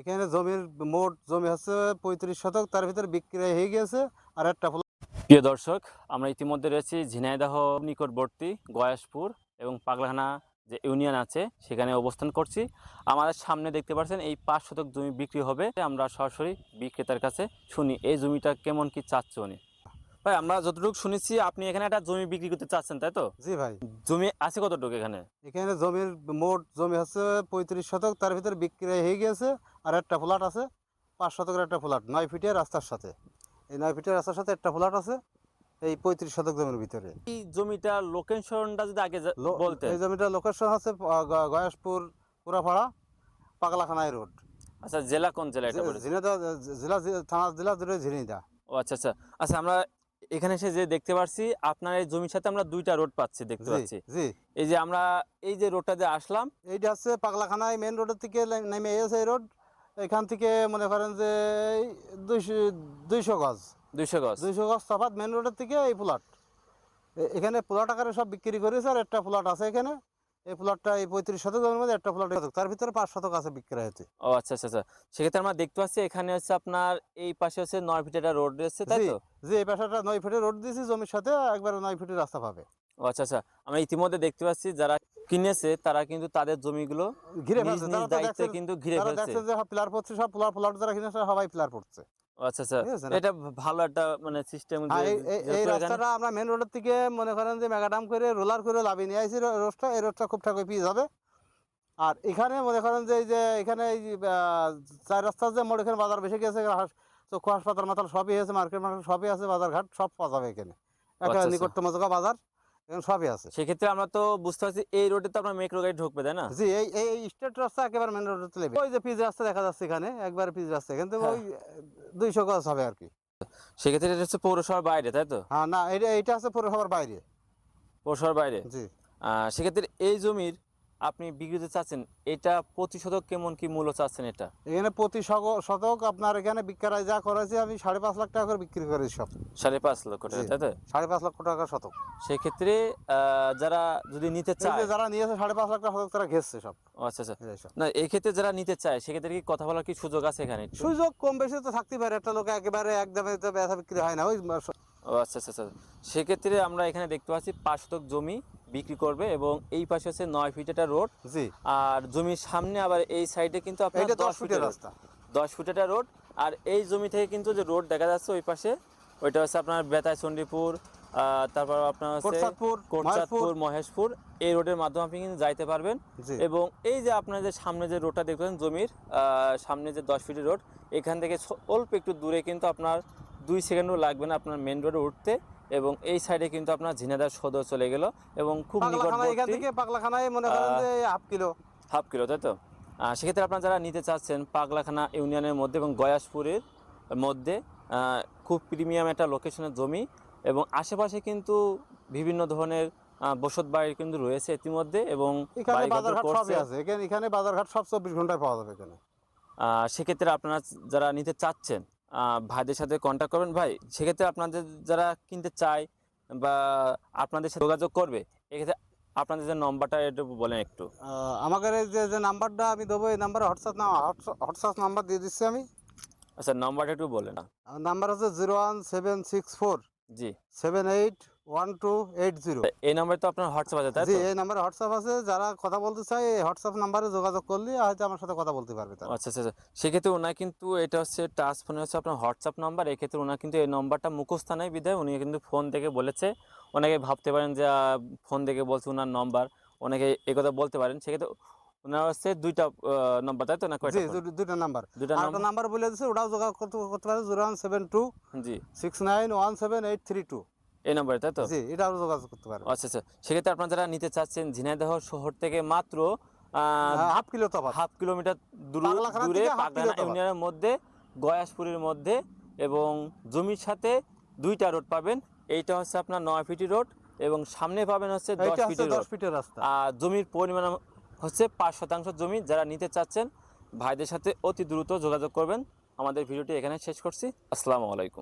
এখানে জমির মোট জমি হচ্ছে 35 শতক, তার ভিতরে বিক্রি হয়ে গিয়েছে আর একটা প্রিয় দর্শক, আমরা ইতিমধ্যে রয়েছি ঝিনাইদহ নিকটবর্তী গয়াসপুর এবং পাগলাখানা যে ইউনিয়ন আছে সেখানে অবস্থান করছি। আমাদের সামনে দেখতে পাচ্ছেন এই 5 শতক জমি বিক্রি হবে। আমরা সরাসরি বিক্রেতার কাছে শুনি এই জমিটা কেমন কি চাচ্ছে উনি। ভাই, আমরা যতটুকু শুনেছি আপনি এখানে একটা জমি বিক্রি করতে চাচ্ছেন, তাই তো? জি ভাই। জমি আছে কতটুকু এখানে? এখানে জমির মোট জমি হচ্ছে 35 শতক, তার ভিতরে বিক্রি হয়ে গিয়েছে আর একটা ফ্ল্যাট আছে, 5 শতকের একটা ফ্ল্যাট 9 ফিটের রাস্তার সাথে। এই 9 ফিটের রাস্তার সাথে একটা ফ্ল্যাট আছে এই 35 শতক জমির ভিতরে। এই জমিটার লোকেশনটা যদি আগে বলতেন। এই জমিটার লোকেশন হচ্ছে গয়াসপুর পুরাপাড়া পাগলাখানায় রোড। আচ্ছা, জেলা কোন জেলা এটা পড়েছে? ঝিনাইদহ জেলা, থানা জেলা দুটো ঝিনাইদহ। ও আচ্ছা আচ্ছা। আচ্ছা, আমরা এখানে এসে যে দেখতে পাচ্ছি আপনার এই জমির সাথে আমরা দুইটা রোড পাচ্ছি, দেখতে জি পাচ্ছি। জি। এই যে আমরা এই যে রোডটা দিয়ে আসলাম, এইটা হচ্ছে পাগলাখানায় মেন রোডের থেকে নেমে এসে এই রোড। এখান থেকে মনে করেন যে 200 গজ 200 গজ। 200 গজ তফাৎ মেন রোডের থেকে এই প্লট। এখানে প্লট আকারে সব বিক্রি করেছে আর একটা প্লট আছে এখানে। এই প্লটটা এই 35 শতক জমির মধ্যে একটা প্লট, তার ভিতরে 5 শতক আছে বিক্রি হয়েছে। ও আচ্ছা আচ্ছা আচ্ছা। সেক্ষেত্রে আমরা দেখতে পাচ্ছি এখানে হচ্ছে আপনার এই পাশে হচ্ছে 9 ফিট একটা রোড রয়েছে, তাই জি তো? জি। এই পাশাটা 9 ফিটের রোড দিয়েছি, জমির সাথে একবার 9 ফিটের রাস্তা পাবে। ও আচ্ছা আচ্ছা। আমরা ইতিমধ্যে দেখতে পাচ্ছি যারা কিনেছে তারা কিন্তু তাদের জমিগুলো ঘিরে নিজ ফেলছে, নিজ তারা তো দায়িত্বে দেখছে, কিন্তু ঘিরে তারা ফেলছে। দেখছে যে প্লার পড়ছে, সব প্লট যারা কিনেছে সবাই প্লার পড়ছে। ও আচ্ছা আচ্ছা। ঠিক আছে। এটা ভালো একটা মানে সিস্টেম যে হ্যাঁ, এই যেহেতু এখানে রাস্তাটা আমরা মেন রোডের থেকে মনে করেন যে মেগাডাম করে রোলার করে লাভিয়ে নিয়ে আসি রোডটা। এই রোডটা খুব ঠাকুর পিস হবে। আর এখানে মনে করেন যে এই যে এখানে এই 4 রাস্তার যে মোড়, এখানে বাজার বেশি গেছে, চক্ষু হাসপাতাল মাতাল সবই আছে, মার্কেট সবই আছে, বাজার ঘাট সব পাওয়া যাবে এখানে। ও একটা আচ্ছা আচ্ছা। নিকটতম জায়গা বাজার, এখানে সবই আছে। সেক্ষেত্রে আমরা তো বুঝতে পারছি এই রোডে তো আপনার মেট্রো গাড়ি ঢুকবে, তাই না? জি, এই এই স্টেট রাস্তা একেবারে মেন রোডে চলে যাবে। ওই যে পিচ রাস্তা দেখা যাচ্ছে এখানে, একবার পিচ রাস্তা, এখান থেকে হ্যাঁ। ওই 200 গজ হবে আর কি। সেক্ষেত্রে এটা হচ্ছে পৌরসভার বাইরে, তাই তো? হ্যাঁ, না এইটা আছে পৌরসভার বাইরে। পৌরসভার বাইরে। জি। সেক্ষেত্রে এই জমির আপনি বিক্রিতে চাচ্ছেন, এটা প্রতি শতক কেমন কি মূল্য চাচ্ছেন এটা? এখানে প্রতি শতক আপনার এখানে বিক্রয় যা করেছে আমি 5.5 লাখ টাকা করে বিক্রি করেছি সব। 5.5 লক্ষ জি, টাকা, তাই তো? 5.5 লক্ষ টাকা শতক। সেক্ষেত্রে যারা যদি নিতে এই যে চায়। যারা নিয়েছে 5.5 লাখ টাকা শতক, তারা ঘেরছে সব। ও আচ্ছা আচ্ছা। এই সব না, এই ক্ষেত্রে যারা নিতে চায় সেক্ষেত্রে কি কথা বলার কি সুযোগ আছে এখানে একটু? সুযোগ কম বেশি তো থাকতেই পারে, একটা লোক একেবারে একদমে তো বেচা বিক্রি হয় না ওই ও আচ্ছা আচ্ছা আচ্ছা। সেক্ষেত্রে আমরা এখানে দেখতে পাচ্ছি 5 শতক জমি বিক্রি করবে এবং এই পাশে হচ্ছে 9 ফিট একটা রোড। জি। আর জমির সামনে আবার এই সাইডে কিন্তু আপনার এইটা 10 10 ফিটের ফিটের রাস্তা। 10 ফুট একটা রোড। আর এই জমি থেকে কিন্তু যে রোড দেখা যাচ্ছে ওই পাশে, ওইটা হচ্ছে আপনার বেতাই চণ্ডীপুর, তারপর আপনার হচ্ছে কোটচাঁদপুর, কোটচাঁদপুর, মহেশপুর, এই রোডের মাধ্যমে আপনি কিন্তু যাইতে পারবেন। জি। এবং এই যে আপনার যে সামনে যে রোডটা দেখবেন জমির সামনে যে 10 ফিটের রোড, এখান থেকে অল্প একটু দূরে কিন্তু আপনার 2 সেকেন্ডও লাগবে না আপনার মেন রোডে উঠতে। এবং এই সাইডে কিন্তু আপনার ঝিনাইদহ সদর চলে গেল এবং খুব পাগলাখানা, এখান নিকটবর্তী থেকে পাগলাখানায় মনে করেন যে হাফ কিলো। হাফ কিলো, তাই তো? সেক্ষেত্রে আপনারা যারা নিতে চাচ্ছেন পাগলাখানা ইউনিয়নের মধ্যে এবং গয়াসপুরের মধ্যে, খুব প্রিমিয়াম একটা লোকেশনের জমি এবং আশেপাশে কিন্তু বিভিন্ন ধরনের বসত বাড়ি কিন্তু রয়েছে ইতিমধ্যে এবং এখানে বাড়িঘর বাজারঘাট করছে। সবই আছে, এখানে বাজারঘাট সব 24 ঘন্টায় পাওয়া যাবে এখানে। সেক্ষেত্রে আপনারা যারা নিতে চাচ্ছেন ভাইদের সাথে কন্ট্যাক্ট করবেন। ভাই, সেক্ষেত্রে আপনাদের যারা কিনতে চায় বা আপনাদের সাথে যোগাযোগ করবে, এক্ষেত্রে আপনাদের যে নম্বরটা একটু বলেন একটু। আমাদের এই যে নাম্বারটা আমি দেবো, এই নাম্বারে হোয়াটসঅ্যাপ নাম্বার দিয়ে দিচ্ছি আমি। আচ্ছা, নম্বরটা একটু বলেন না। আমার নাম্বার হচ্ছে 01764 জি। 781280। এই নাম্বারে তো আপনার হোয়াটসঅ্যাপ আছে, তাই জি, তো? এই নাম্বারে হোয়াটসঅ্যাপ আছে। যারা কথা বলতে চায় এই হোয়াটসঅ্যাপ নাম্বারে যোগাযোগ করলে হয়তো আমার সাথে কথা বলতে পারবে তারা। আচ্ছা আচ্ছা আচ্ছা। সেক্ষেত্রে ওনার কিন্তু এটা হচ্ছে টাচ ফোনে হচ্ছে আপনার হোয়াটসঅ্যাপ নাম্বার। এক্ষেত্রে ওনার কিন্তু এই নম্বরটা মুখস্থ নাই বিধায় উনি কিন্তু ফোন থেকে বলেছে। অনেকে ভাবতে পারেন যে ফোন থেকে বলছে ওনার নম্বর, অনেকে এই কথা বলতে পারেন। সেক্ষেত্রে ওনার হচ্ছে 2টা নম্বর, তাই তো? না জি, কয়টা ফোন? দুইটা নাম্বার। 2টা আর একটা নম্বর। নাম্বার বলে দিচ্ছে, ওটাও যোগাযোগ করতে পারে, 0172 জি, 6917 832। এই নম্বরে, তাই তো? জি, এটাও যোগাযোগ করতে পারবে। আচ্ছা আচ্ছা। সেক্ষেত্রে আপনারা যারা নিতে চাচ্ছেন ঝিনাইদহ শহর থেকে মাত্র হাফ কিলো তফাৎ। হাফ কিলোমিটার পাগলাখানা দূরে থেকে হাফ কিলো পাগলাখানা তফাৎ। ইউনিয়নের মধ্যে গয়াসপুরের মধ্যে এবং জমির সাথে 2টা রোড পাবেন। এইটা হচ্ছে আপনার 9 ফিটি রোড এবং সামনে পাবেন হচ্ছে 10 এইটা হচ্ছে ফিটি 10 রোড। ফিটের রাস্তা। আর জমির পরিমাণ হচ্ছে 5 শতাংশ জমি। যারা নিতে চাচ্ছেন ভাইদের সাথে অতি দ্রুত যোগাযোগ করবেন। আমাদের ভিডিওটি এখানে শেষ করছি। আসসালামু আলাইকুম।